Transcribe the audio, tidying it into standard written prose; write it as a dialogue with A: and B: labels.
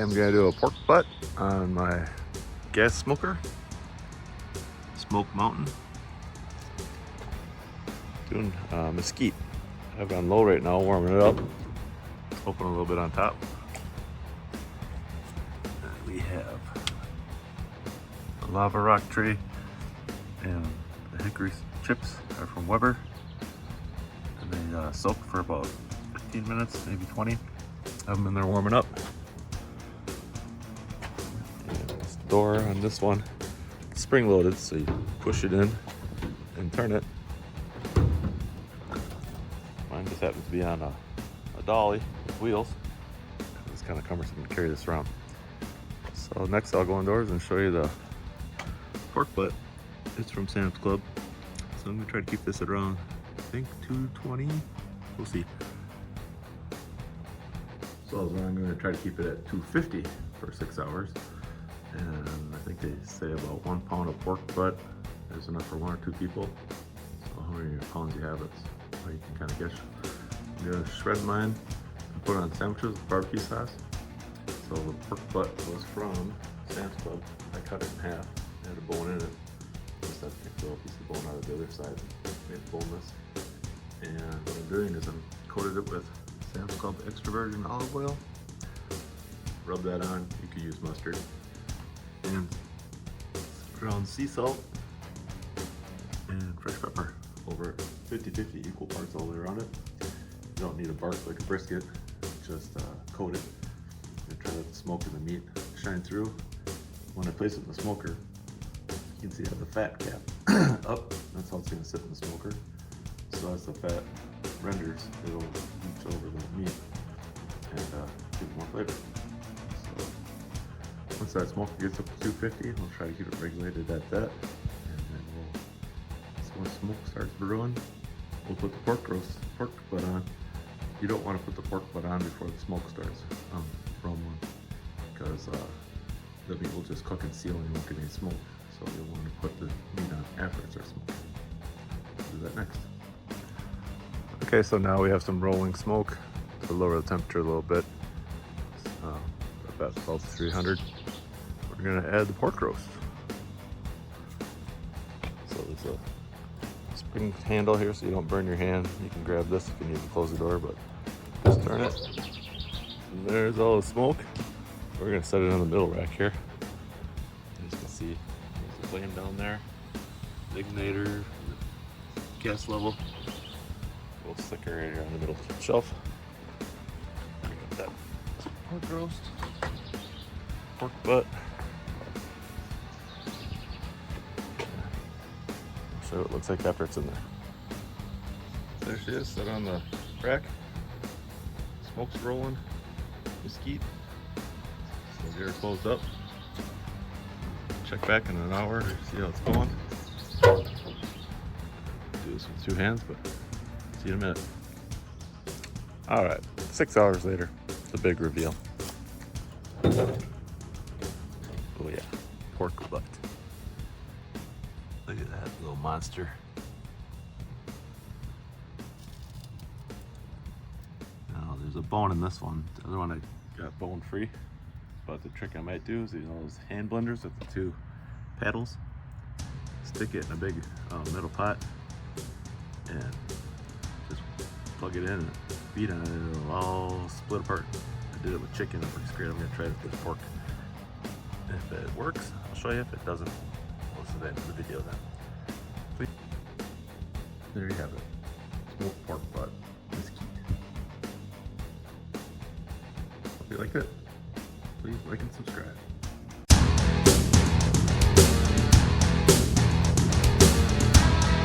A: Today I'm gonna do a pork butt on my gas smoker, Smoky Mountain. Doing Mesquite. I have it on low right now, warming it up. Open a little bit on top. And we have a lava rock tree, and the hickory chips are from Weber. And they soak for about 15 minutes, maybe 20. Have them in there warming up. And this door on this one, spring loaded, so you push it in and turn it. Mine just happens to be on a dolly with wheels. It's kind of cumbersome to carry this around. So next I'll go indoors and show you the pork butt. It's from Sam's Club. So I'm gonna try to keep this at around, I think 220. We'll see. So I'm going to try to keep it at 250 for 6 hours. And I think they say about 1 pound of pork butt is enough for 1 or 2 people. So how many pounds you have, it's how you can kind of guess. I'm going to shred mine and put it on sandwiches with barbecue sauce. So the pork butt was from Sam's Club. I cut it in half, had a bone in it. Just had to take a little piece of bone out of the other side, made it boneless. And what I'm doing is I'm coated it with Sam's Club extra virgin olive oil. Rub that on. You could use mustard. And ground sea salt and fresh pepper over 50-50 equal parts all the way around it. You don't need a bark like a brisket. Just coat it and try to let the smoke and the meat shine through. When I place it in the smoker, you can see I have the fat cap up. That's how it's going to sit in the smoker. So as the fat renders, it'll reach over the meat and give it more flavor. So once that smoker gets up to 250, we'll try to keep it regulated at that. And then so when smoke starts brewing, we'll put the pork butt on. You don't want to put the pork butt on before the smoke starts from one, because the meat will just cook and seal and you won't get any smoke. So you'll want to put the meat on after it starts smoking. We'll do that next. Okay, so now we have some rolling smoke to lower the temperature a little bit. About 12 to 300. We're gonna add the pork roast. So there's a spring handle here so you don't burn your hand. You can grab this if you need to close the door, but just turn it. And there's all the smoke. We're gonna set it on the middle rack here. As you can see, there's a flame down there. Igniter, gas level. Little sticker right here on the middle shelf. Got that pork roast, pork butt. I'll show you what it looks like after it's in there. There she is, set on the rack. Smoke's rolling. Mesquite. So get her closed up. Check back in an hour, see how it's going. Do this with 2 hands, but see you in a minute. All right, 6 hours later, the big reveal. Oh yeah, pork butt. Look at that little monster. Now there's a bone in this one. The other one I got bone free. But the trick I might do is use all those hand blenders with the 2 paddles. Stick it in a big metal pot and just plug it in and beat on it and it'll all split apart. I did it with chicken, it works great. I'm gonna try it with pork. If it works, I'll show you. If it doesn't, we'll see that in the video then. Please. There you have it. Smoked pork butt. Mesquite. Hope you liked it. Please like and subscribe.